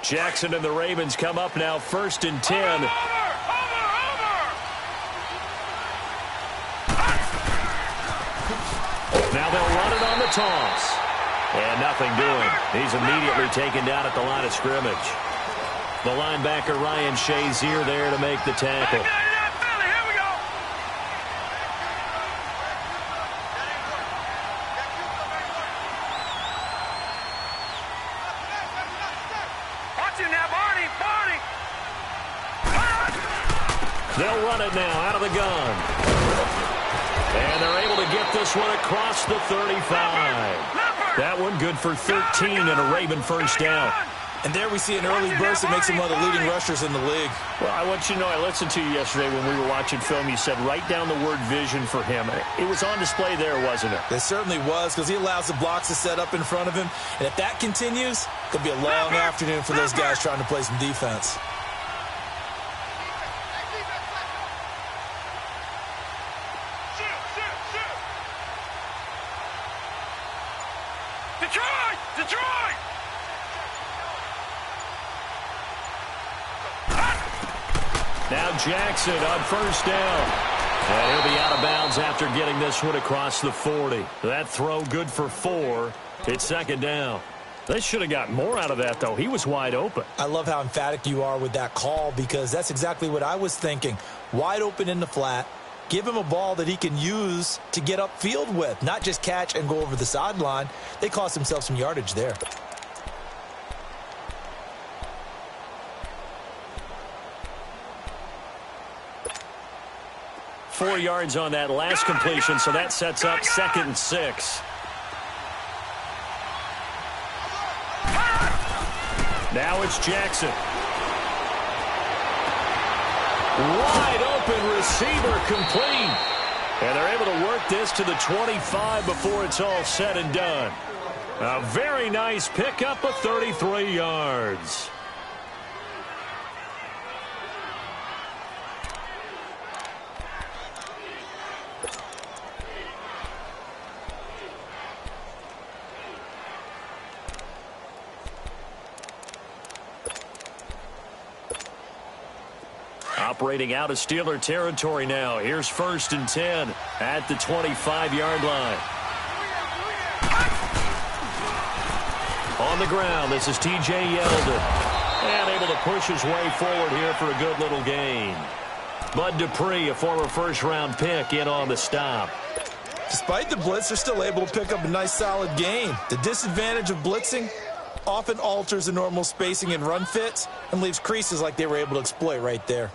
Jackson and the Ravens come up now 1st and 10. Now they'll run it on the toss. And nothing doing. He's immediately taken down at the line of scrimmage. The linebacker Ryan Shazier there to make the tackle. They'll run it now out of the gun. And they're able to get this one across the 35. That one good for 13 and a Raven first down. And there we see an early burst that makes him one of the leading rushers in the league. Well, I want you to know, I listened to you yesterday when we were watching film. You said write down the word vision for him. It was on display there, wasn't it? It certainly was, because he allows the blocks to set up in front of him. And if that continues, it'll be a long afternoon for those guys trying to play some defense. Now Jackson on first down. And he'll be out of bounds after getting this one across the 40. That throw good for 4. It's 2nd down. They should have got more out of that, though. He was wide open. I love how emphatic you are with that call, because that's exactly what I was thinking. Wide open in the flat. Give him a ball that he can use to get upfield with, not just catch and go over the sideline. They cost themselves some yardage there. 4 yards on that last completion, so that sets up 2nd and 6. Now it's Jackson. Wide open receiver complete. And they're able to work this to the 25 before it's all said and done. A very nice pickup of 33 yards. Operating out of Steeler territory now. Here's 1st and 10 at the 25-yard line. On the ground, this is T.J. Yeldon. And able to push his way forward here for a good little gain. Bud Dupree, a former first-round pick, in on the stop. Despite the blitz, they're still able to pick up a nice, solid gain. The disadvantage of blitzing often alters the normal spacing and run fits and leaves creases like they were able to exploit right there.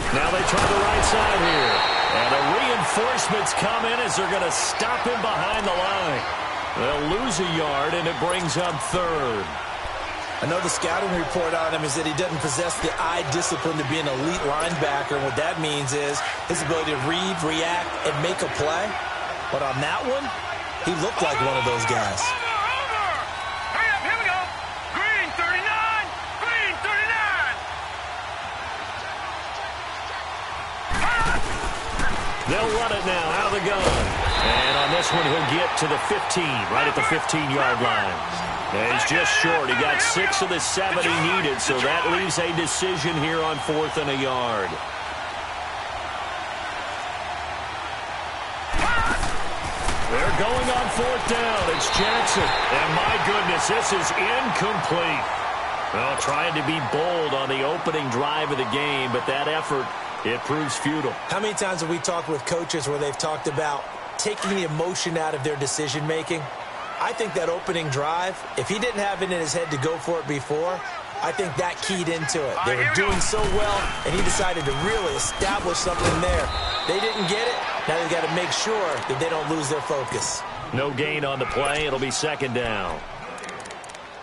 Now they try the right side here. And the reinforcements come in as they're going to stop him behind the line. They'll lose a yard, and it brings up 3rd. I know the scouting report on him is that he doesn't possess the eye discipline to be an elite linebacker. And what that means is his ability to read, react, and make a play. But on that one, he looked like one of those guys. They'll run it now out of the gun. And on this one, he'll get to the 15, right at the 15-yard line. And he's just short. He got 6 of the 7 he needed, so that leaves a decision here on 4th and a yard. They're going on 4th down. It's Jackson. And my goodness, this is incomplete. Well, trying to be bold on the opening drive of the game, but that effort, it proves futile. How many times have we talked with coaches where they've talked about taking the emotion out of their decision-making? I think that opening drive, if he didn't have it in his head to go for it before, I think that keyed into it. They were doing so well, and he decided to really establish something there. They didn't get it. Now they've got to make sure that they don't lose their focus. No gain on the play. It'll be 2nd down.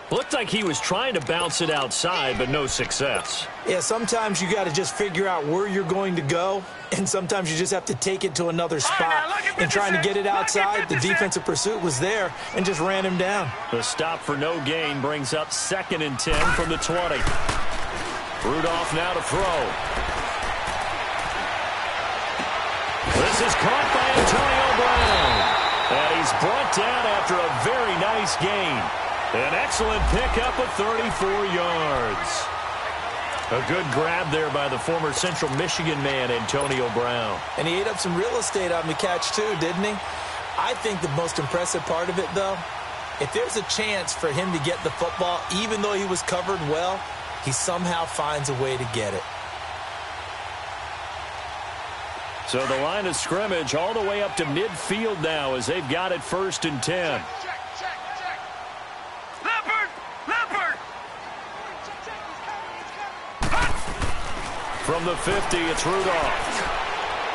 Looked like he was trying to bounce it outside, but no success. Yeah, sometimes you got to just figure out where you're going to go, and sometimes you just have to take it to another spot. And trying to get it outside, the defensive pursuit was there and just ran him down. The stop for no gain brings up 2nd and 10 from the 20. Rudolph now to throw. This is caught by Antonio Brown. And he's brought down after a very nice gain. An excellent pickup of 34 yards. A good grab there by the former Central Michigan man, Antonio Brown. And he ate up some real estate on the catch, too, didn't he? I think the most impressive part of it, though, if there's a chance for him to get the football, even though he was covered well, he somehow finds a way to get it. So the line of scrimmage all the way up to midfield now as they've got it 1st and 10. From the 50, it's Rudolph.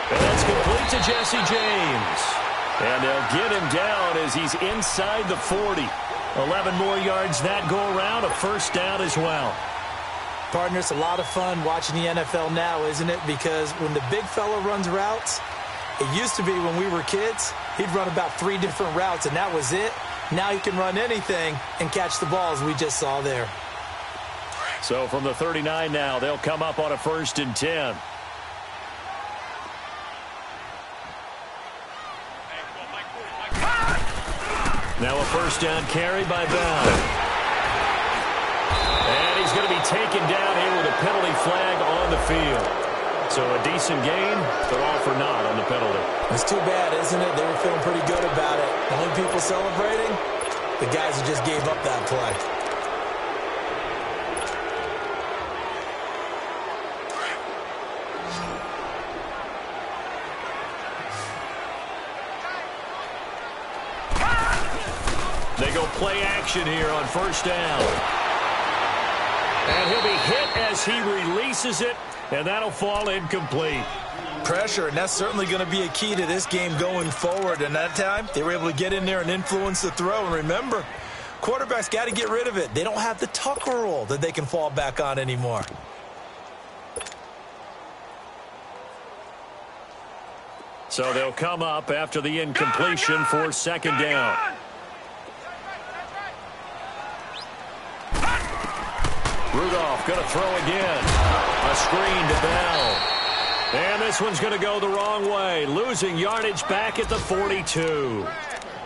And that's complete to Jesse James. And they'll get him down as he's inside the 40. 11 more yards that go around, a 1st down as well. Partner, it's a lot of fun watching the NFL now, isn't it? Because when the big fella runs routes, it used to be when we were kids, he'd run about 3 different routes, and that was it. Now he can run anything and catch the balls we just saw there. So from the 39 now, they'll come up on a 1st and 10. Now a 1st down carry by Bell. And he's going to be taken down here with a penalty flag on the field. So a decent gain, but all for naught on the penalty. It's too bad, isn't it? They were feeling pretty good about it. The only people celebrating, the guys who just gave up that play. They go play action here on 1st down. And he'll be hit as he releases it, and that'll fall incomplete. Pressure, and that's certainly going to be a key to this game going forward. And that time, they were able to get in there and influence the throw. And remember, quarterbacks got to get rid of it. They don't have the tuck rule that they can fall back on anymore. So they'll come up after the incompletion for 2nd down. Rudolph going to throw again. A screen to Bell. And this one's going to go the wrong way. Losing yardage back at the 42.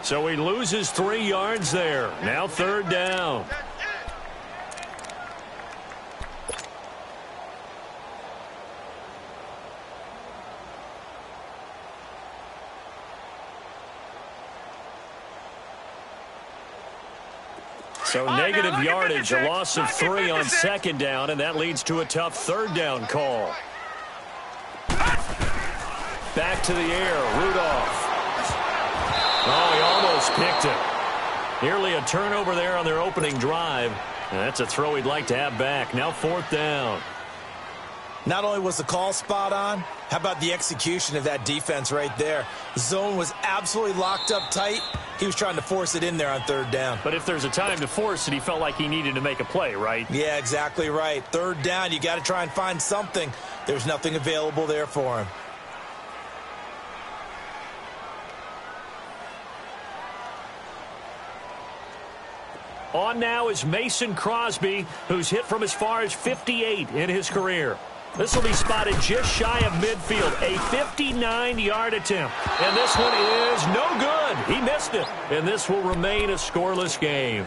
So he loses 3 yards there. Now 3rd down. So negative yardage, a loss of 3 on 2nd down, and that leads to a tough 3rd down call. Back to the air, Rudolph. Oh, he almost picked it. Nearly a turnover there on their opening drive. And that's a throw he'd like to have back. Now 4th down. Not only was the call spot on, how about the execution of that defense right there? The zone was absolutely locked up tight. He was trying to force it in there on 3rd down. But if there's a time to force it, he felt like he needed to make a play, right? Yeah, exactly right. 3rd down, you got to try and find something. There's nothing available there for him. On now is Mason Crosby, who's hit from as far as 58 in his career. This will be spotted just shy of midfield. A 59-yard attempt. And this one is no good. He missed it. And this will remain a scoreless game.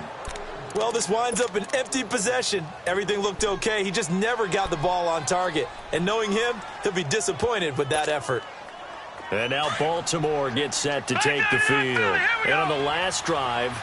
Well, this winds up an empty possession. Everything looked okay. He just never got the ball on target. And knowing him, he'll be disappointed with that effort. And now Baltimore gets set to take the field. And on the last drive,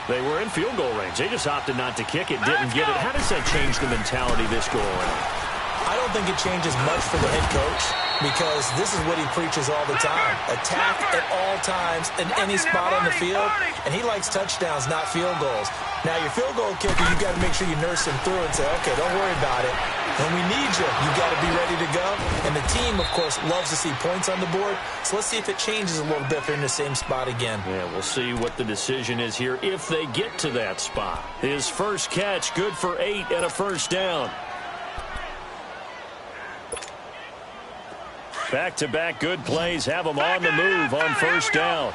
they were in field goal range. They just opted not to kick it, didn't get it. How does that change the mentality this go around? I don't think it changes much for the head coach because this is what he preaches all the time. Attack at all times in any spot on the field, and he likes touchdowns, not field goals. Now, your field goal kicker, you got to make sure you nurse him through and say, okay, don't worry about it. When we need you, you got to be ready to go. And the team, of course, loves to see points on the board. So let's see if it changes a little bit if they're in the same spot again. Yeah, we'll see what the decision is here if they get to that spot. His first catch, good for 8 and a 1st down. Back-to-back good plays have him on the move on 1st down.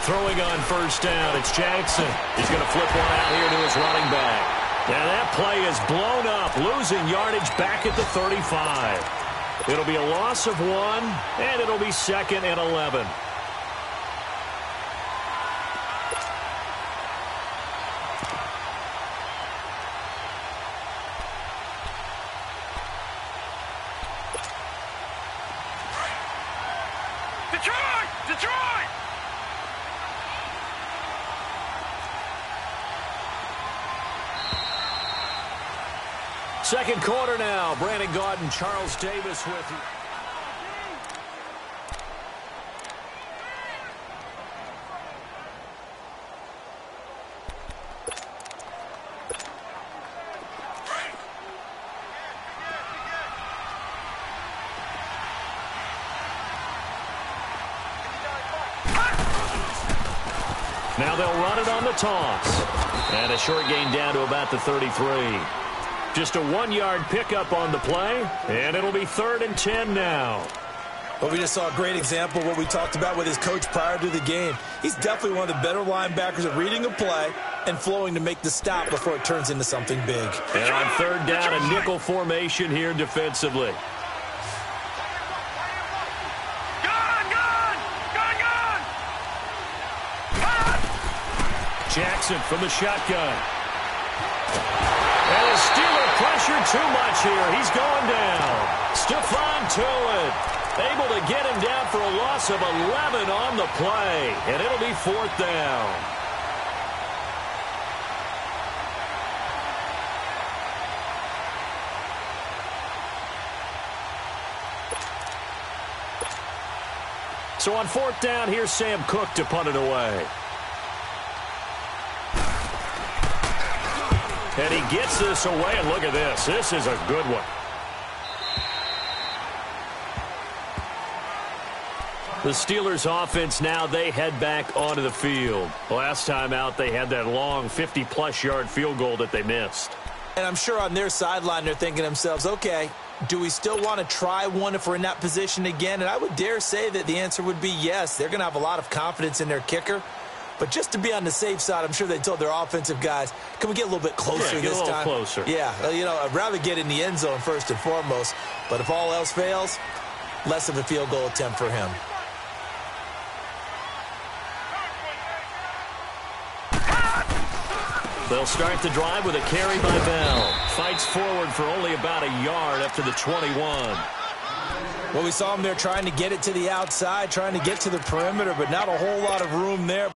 Throwing on first down, it's Jackson. He's going to flip one out here to his running back. And that play is blown up, losing yardage back at the 35. It'll be a loss of 1, and it'll be 2nd and 11. Detroit! Second quarter now. Brandon Gaudin, Charles Davis with you. Now they'll run it on the toss. And a short gain down to about the 33. Just a 1-yard pickup on the play, and it'll be 3rd and 10 now. Well, we just saw a great example of what we talked about with his coach prior to the game. He's definitely one of the better linebackers at reading a play and flowing to make the stop before it turns into something big. And on 3rd down, a nickel formation here defensively. Jackson from the shotgun. And the Steeler pressure too much here. He's going down. Stephon Tuitt able to get him down for a loss of 11 on the play. And it'll be 4th down. So on 4th down, here's Sam Cook to punt it away. And he gets this away, and look at this. This is a good one. The Steelers' offense now, they head back onto the field. Last time out, they had that long 50-plus yard field goal that they missed. And I'm sure on their sideline, they're thinking to themselves, okay, do we still want to try one if we're in that position again? And I would dare say that the answer would be yes. They're going to have a lot of confidence in their kicker. But just to be on the safe side, I'm sure they told their offensive guys, can we get a little bit closer this time? Get a little closer. Yeah, you know, I'd rather get in the end zone first and foremost. But if all else fails, less of a field goal attempt for him. They'll start the drive with a carry by Bell. Fights forward for only about a yard up to the 21. Well, we saw him there trying to get it to the outside, trying to get to the perimeter, but not a whole lot of room there.